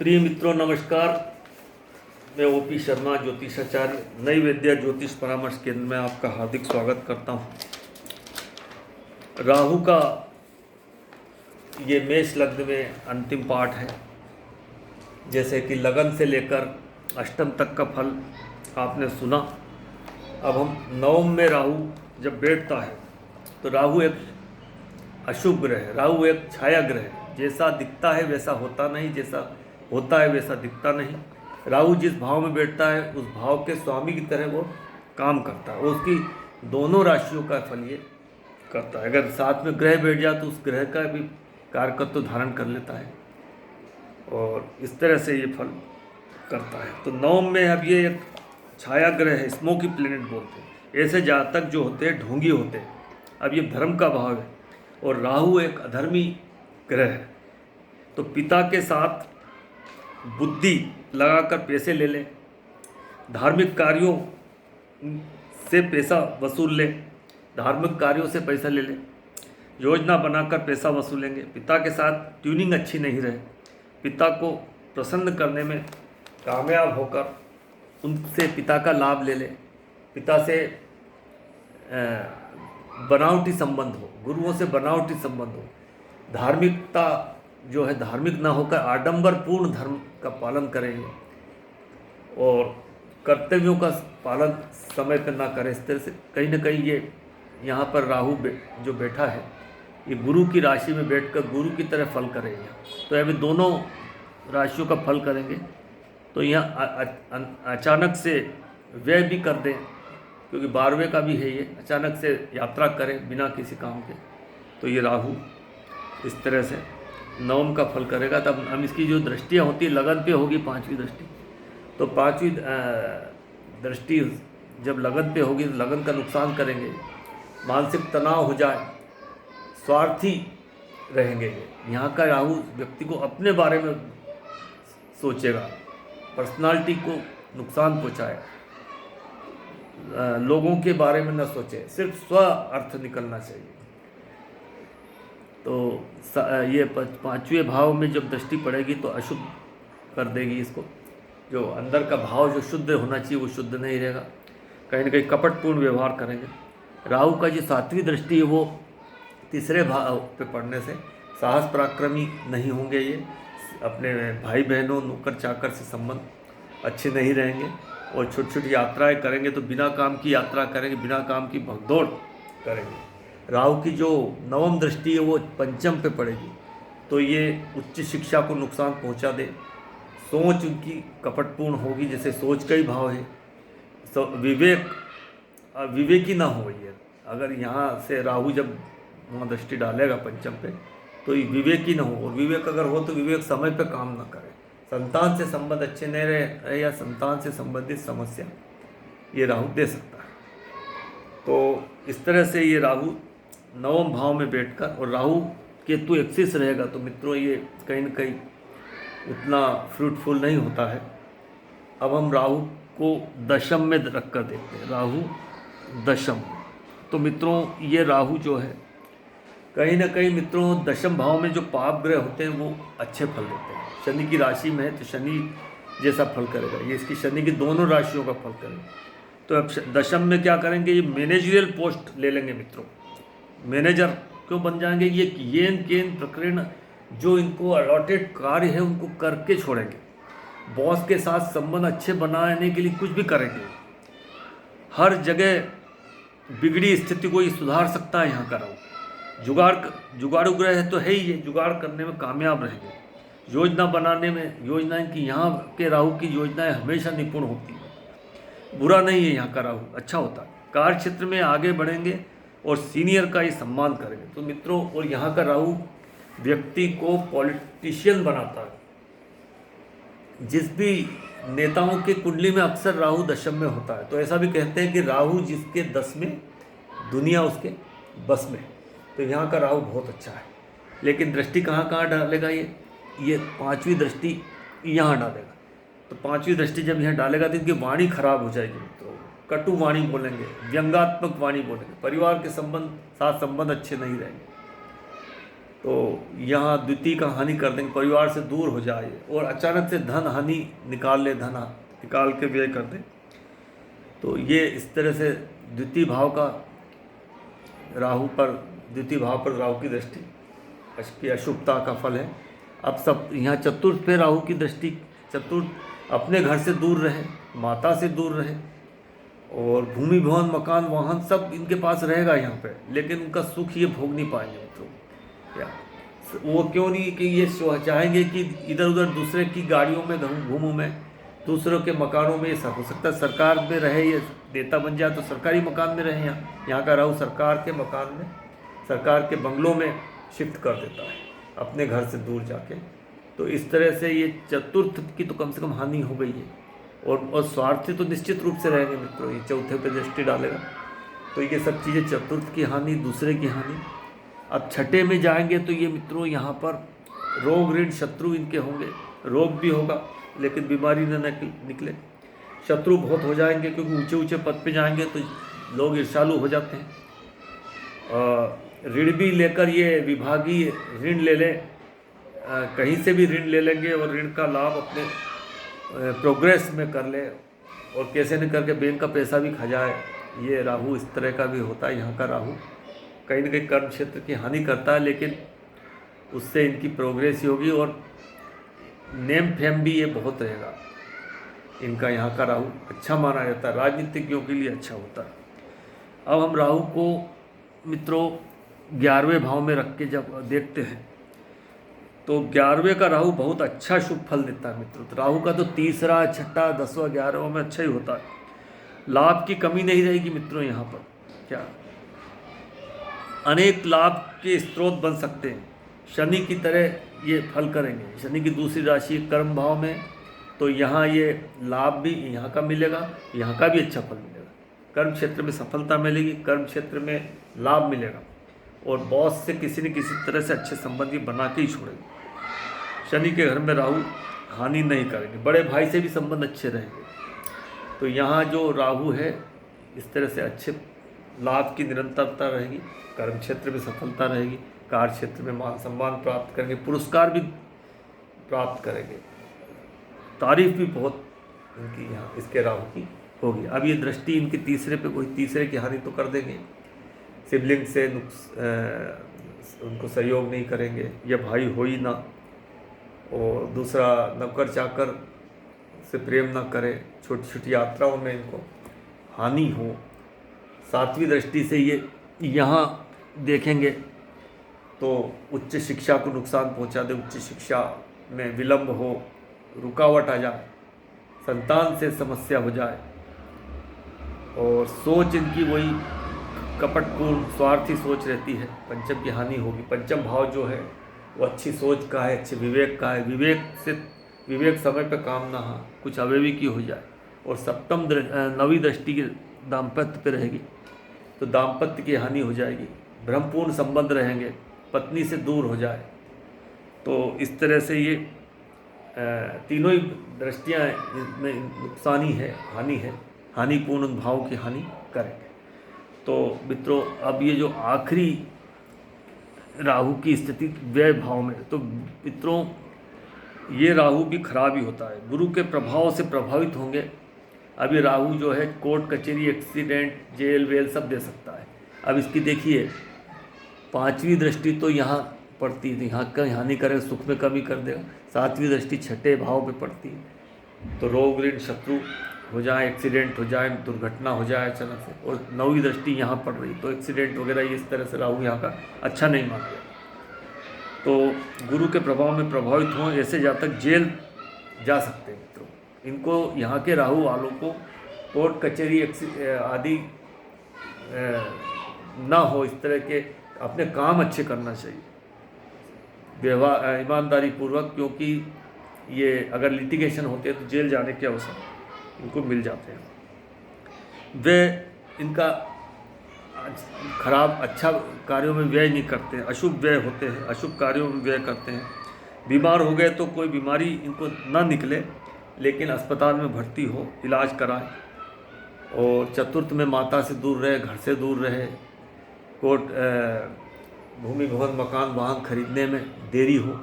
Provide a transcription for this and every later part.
प्रिय मित्रों नमस्कार। मैं ओपी शर्मा ज्योतिषाचार्य नई विद्या ज्योतिष परामर्श केंद्र में आपका हार्दिक स्वागत करता हूं। राहु का ये मेष लग्न में अंतिम पाठ है। जैसे कि लगन से लेकर अष्टम तक का फल आपने सुना। अब हम नवम में राहु जब बैठता है तो राहु एक अशुभ ग्रह है। राहु एक छाया ग्रह है। जैसा दिखता है वैसा होता नहीं, जैसा होता है वैसा दिखता नहीं। राहु जिस भाव में बैठता है उस भाव के स्वामी की तरह वो काम करता है। उसकी दोनों राशियों का फल ये करता है। अगर साथ में ग्रह बैठ जाए तो उस ग्रह का भी कारकत्व तो धारण कर लेता है और इस तरह से ये फल करता है। तो नवम में अब ये एक छाया ग्रह है, स्मोकी प्लेनेट बोलते हैं। ऐसे जातक जो होते हैं ढोंगी होते हैं। अब ये धर्म का भाव है और राहु एक अधर्मी ग्रह है। तो पिता के साथ बुद्धि लगाकर पैसे ले ले, धार्मिक कार्यों से पैसा वसूल ले, धार्मिक कार्यों से पैसा ले ले, योजना बनाकर पैसा वसूलेंगे। पिता के साथ ट्यूनिंग अच्छी नहीं रहे, पिता को प्रसन्न करने में कामयाब होकर उनसे पिता का लाभ ले ले, पिता से बनावटी संबंध हो, गुरुओं से बनावटी संबंध हो, धार्मिकता जो है धार्मिक ना होकर आडंबरपूर्ण धर्म का पालन करेंगे और कर्तव्यों का पालन समय पर ना करें। इस तरह से कहीं ना कहीं ये यहाँ पर राहु जो बैठा है ये गुरु की राशि में बैठकर गुरु की तरह फल करेंगे। तो अभी दोनों राशियों का फल करेंगे। तो यहाँ अचानक से व्यय भी कर दें, क्योंकि 12वें का भी है ये। अचानक से यात्रा करें बिना किसी काम के, तो ये राहु इस तरह से नवम का फल करेगा। तब हम इसकी जो दृष्टियाँ होती है लगन पे होगी, 5वीं दृष्टि। तो 5वीं दृष्टि जब लगन पे होगी तो लगन का नुकसान करेंगे, मानसिक तनाव हो जाए, स्वार्थी रहेंगे। यहाँ का राहु व्यक्ति को अपने बारे में सोचेगा, पर्सनालिटी को नुकसान पहुँचाए, लोगों के बारे में न सोचे, सिर्फ स्व अर्थ निकलना चाहिए। तो ये 5वें भाव में जब दृष्टि पड़ेगी तो अशुद्ध कर देगी इसको। जो अंदर का भाव जो शुद्ध होना चाहिए वो शुद्ध नहीं रहेगा, कहीं ना कहीं कपटपूर्ण व्यवहार करेंगे। राहु का जो 7वीं दृष्टि है वो 3रे भाव पे पड़ने से साहस पराक्रमी नहीं होंगे। ये अपने भाई बहनों नौकर चाकर से संबंध अच्छे नहीं रहेंगे और छोटी छोटी यात्राएं करेंगे तो बिना काम की यात्रा करेंगे, बिना काम की भगदौड़ करेंगे। राहु की जो नवम दृष्टि है वो 5म पे पड़ेगी तो ये उच्च शिक्षा को नुकसान पहुंचा दे। सोच उनकी कपटपूर्ण होगी, जैसे सोच का ही भाव है। तो विवेकी ना हो ये। अगर यहाँ से राहु जब वहाँ दृष्टि डालेगा 5म पे तो ये विवेकी ना हो, और विवेक अगर हो तो विवेक समय पे काम ना करे। संतान से संबंध अच्छे नहीं रहे या संतान से संबंधित समस्या ये राहु दे सकता है। तो इस तरह से ये राहु नवम भाव में बैठकर, और राहु केतु एक्सिस रहेगा तो मित्रों ये कहीं ना कहीं उतना फ्रूटफुल नहीं होता है। अब हम राहु को दशम में रख कर देखते हैं। राहु दशम, तो मित्रों ये राहु जो है कहीं ना कहीं मित्रों दशम भाव में जो पाप ग्रह होते हैं वो अच्छे फल देते हैं। शनि की राशि में है तो शनि जैसा फल करेगा, ये इसकी शनि की दोनों राशियों का फल करेगा। तो अब दशम में क्या करेंगे, ये मैनेजरियल पोस्ट ले लेंगे मित्रों। मैनेजर क्यों बन जाएंगे, ये येन केन प्रकरण जो इनको अलॉटेड कार्य है उनको करके छोड़ेंगे। बॉस के साथ संबंध अच्छे बनाने के लिए कुछ भी करेंगे। हर जगह बिगड़ी स्थिति को ये सुधार सकता है। यहाँ का राहु जुगाड़ू ग्रह है तो है ही, ये जुगाड़ करने में कामयाब रहेंगे। योजना बनाने में, योजनाएं की यहाँ के राहु की योजनाएं हमेशा निपुण होती है। बुरा नहीं है यहाँ का राहु, अच्छा होता है। कार्य क्षेत्र में आगे बढ़ेंगे और सीनियर का ही सम्मान करेंगे। तो मित्रों, और यहाँ का राहु व्यक्ति को पॉलिटिशियन बनाता है। जिस भी नेताओं के कुंडली में अक्सर राहु दशम में होता है तो ऐसा भी कहते हैं कि राहु जिसके 10 में दुनिया उसके बस में। तो यहाँ का राहु बहुत अच्छा है। लेकिन दृष्टि कहाँ कहाँ डालेगा, ये 5वीं दृष्टि यहाँ डालेगा। तो 5वीं दृष्टि जब यहाँ डालेगा तो इनकी वाणी खराब हो जाएगी मित्रों। कटु वाणी बोलेंगे, व्यंग्यात्मक वाणी बोलेंगे, परिवार के साथ संबंध अच्छे नहीं रहेंगे। तो यहाँ द्वितीय का हानि कर देंगे, परिवार से दूर हो जाए, और अचानक से धन हानि निकाल के व्यय कर दे। तो ये इस तरह से द्वितीय भाव पर राहु की दृष्टि की अशुभता का फल है। अब सब यहाँ चतुर्थ पे राहु की दृष्टि, चतुर्थ अपने घर से दूर रहे, माता से दूर रहे, और भूमि भवन मकान वाहन सब इनके पास रहेगा यहाँ पे, लेकिन उनका सुख ये भोग नहीं पाएंगे मित्रों। क्या वो क्यों नहीं कि ये चाहेंगे कि इधर उधर दूसरे की गाड़ियों में घूमूं मैं, दूसरों के मकानों में। ये सब हो सकता है सरकार में रहे, ये नेता बन जाए तो सरकारी मकान में रहे। यहाँ का राहु सरकार के मकान में, सरकार के बंगलों में शिफ्ट कर देता है अपने घर से दूर जाके। तो इस तरह से ये चतुर्थ की तो कम से कम हानि हो गई है, और स्वार्थी तो निश्चित रूप से रहेंगे मित्रों। ये चौथे पे दृष्टि डालेगा, तो ये सब चीज़ें चतुर्थ की हानि, दूसरे की हानि। अब छठे में जाएंगे तो ये मित्रों यहाँ पर रोग ऋण शत्रु इनके होंगे, रोग भी होगा लेकिन बीमारी न निकले। शत्रु बहुत हो जाएंगे क्योंकि ऊंचे ऊंचे पद पे जाएंगे तो लोग ईर्ष्यालु हो जाते हैं। ऋण भी लेकर ये विभागीय ऋण ले लें, कहीं से भी ऋण ले लेंगे और ऋण का लाभ अपने प्रोग्रेस में कर ले, और कैसे न करके बैंक का पैसा भी खा जाए। ये राहु इस तरह का भी होता है। यहाँ का राहु कहीं न कहीं कर्म क्षेत्र की हानि करता है, लेकिन उससे इनकी प्रोग्रेस ही होगी, और नेम फेम भी ये बहुत रहेगा इनका। यहाँ का राहु अच्छा माना जाता है, राजनीतिज्ञों के लिए अच्छा होता है। अब हम राहु को मित्रों 11वें भाव में रख के जब देखते हैं तो 11वें का राहु बहुत अच्छा शुभ फल देता है मित्रों। तो राहु का तो तीसरा, छठा, 10वां, 11वां में अच्छा ही होता है। लाभ की कमी नहीं रहेगी मित्रों। यहाँ पर क्या अनेक लाभ के स्रोत बन सकते हैं। शनि की तरह ये फल करेंगे। शनि की दूसरी राशि कर्म भाव में, तो यहाँ ये लाभ भी यहाँ का मिलेगा, यहाँ का भी अच्छा फल मिलेगा। कर्म क्षेत्र में सफलता मिलेगी, कर्म क्षेत्र में लाभ मिलेगा, और बॉस से किसी न किसी तरह से अच्छे संबंध बना के ही छोड़ेंगे। शनि के घर में राहु हानि नहीं करेंगे, बड़े भाई से भी संबंध अच्छे रहेंगे। तो यहाँ जो राहु है इस तरह से अच्छे लाभ की निरंतरता रहेगी, कर्म क्षेत्र में सफलता रहेगी, कार्य क्षेत्र में मान सम्मान प्राप्त करेंगे, पुरस्कार भी प्राप्त करेंगे, तारीफ भी बहुत इनकी यहाँ इसके राहु की होगी। अब ये दृष्टि इनकी तीसरे पे, कोई तीसरे की हानि तो कर देंगे, सिबलिंग से उनको सहयोग नहीं करेंगे, या भाई हो ही ना, और दूसरा नौकर चाकर से प्रेम ना करे, छोटी छोटी यात्राओं में इनको हानि हो। 7वीं दृष्टि से ये यहाँ देखेंगे तो उच्च शिक्षा को नुकसान पहुँचा दे, उच्च शिक्षा में विलंब हो, रुकावट आ जाए, संतान से समस्या हो जाए, और सोच इनकी वही कपटपूर्ण स्वार्थी सोच रहती है। पंचम की हानि होगी। पंचम भाव जो है वो अच्छी सोच का है, अच्छे विवेक का है। विवेक समय पे काम ना हो, कुछ अवयवी की हो जाए। और सप्तम 9वीं दृष्टि की दाम्पत्य पे रहेगी, तो दाम्पत्य की हानि हो जाएगी, भ्रमपूर्ण संबंध रहेंगे, पत्नी से दूर हो जाए। तो इस तरह से ये तीनों ही दृष्टियाँ में नुकसान ही है, हानि है, हानिपूर्ण भाव की हानि करेंगे। तो मित्रों अब ये जो आखिरी राहु की स्थिति व्यय भाव में, तो मित्रों ये राहु भी खराब ही होता है, गुरु के प्रभाव से प्रभावित होंगे। अब ये राहु जो है कोर्ट कचहरी, एक्सीडेंट, जेल वेल सब दे सकता है। अब इसकी देखिए 5वीं दृष्टि तो यहाँ पड़ती है, यहाँ का हानि करेगा, सुख में कमी कर देगा। 7वीं दृष्टि छठे भाव पे पड़ती है, तो रोग ऋण शत्रु हो जाए, एक्सीडेंट हो जाए, दुर्घटना हो जाए अचानक से। और 9वीं दृष्टि यहाँ पड़ रही, तो एक्सीडेंट वगैरह इस तरह से राहु यहाँ का अच्छा नहीं माना गया। तो गुरु के प्रभाव में प्रभावित हों ऐसे जातक जेल जा सकते हैं मित्रों। इनको यहाँ के राहु वालों को कोर्ट कचहरी आदि ना हो, इस तरह के अपने काम अच्छे करना चाहिए व्यवहार ईमानदारी पूर्वक, क्योंकि ये अगर लिटिगेशन होते हैं तो जेल जाने के अवसर इनको मिल जाते हैं। वे इनका खराब अच्छा कार्यों में व्यय नहीं करते हैं, अशुभ व्यय होते हैं, अशुभ कार्यों में व्यय करते हैं। बीमार हो गए तो कोई बीमारी इनको ना निकले, लेकिन अस्पताल में भर्ती हो, इलाज कराए। और चतुर्थ में माता से दूर रहे, घर से दूर रहे, कोर्ट भूमि भवन मकान वाहन खरीदने में देरी हो,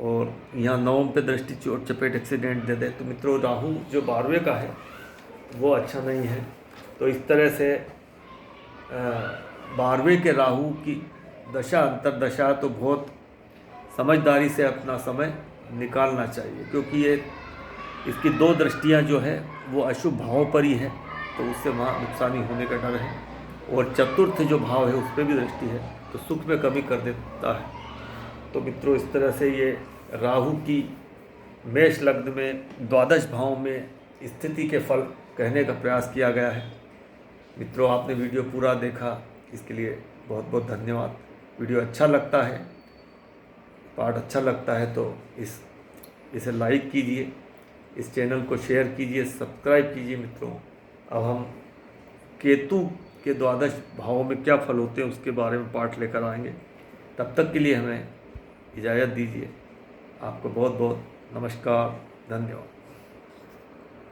और यहाँ नवम पे दृष्टि चोट चपेट एक्सीडेंट दे दे, तो मित्रों राहु जो 12वें का है वो अच्छा नहीं है। तो इस तरह से 12वें के राहु की दशा अंतरदशा तो बहुत समझदारी से अपना समय निकालना चाहिए, क्योंकि ये इसकी 2 दृष्टियाँ जो है वो अशुभ भावों पर ही है, तो उससे वहाँ नुकसानी होने का डर है। और चतुर्थ जो भाव है उस पर भी दृष्टि है, तो सुख में कमी कर देता है। तो मित्रों इस तरह से ये राहु की मेष लग्न में द्वादश भाव में स्थिति के फल कहने का प्रयास किया गया है। मित्रों आपने वीडियो पूरा देखा, इसके लिए बहुत बहुत धन्यवाद। वीडियो अच्छा लगता है, पाठ अच्छा लगता है तो इसे लाइक कीजिए, इस चैनल को शेयर कीजिए, सब्सक्राइब कीजिए। मित्रों अब हम केतु के द्वादश भावों में क्या फल होते हैं उसके बारे में पाठ लेकर आएंगे। तब तक के लिए हमें इजाज़त दीजिए। आपको बहुत बहुत नमस्कार, धन्यवाद।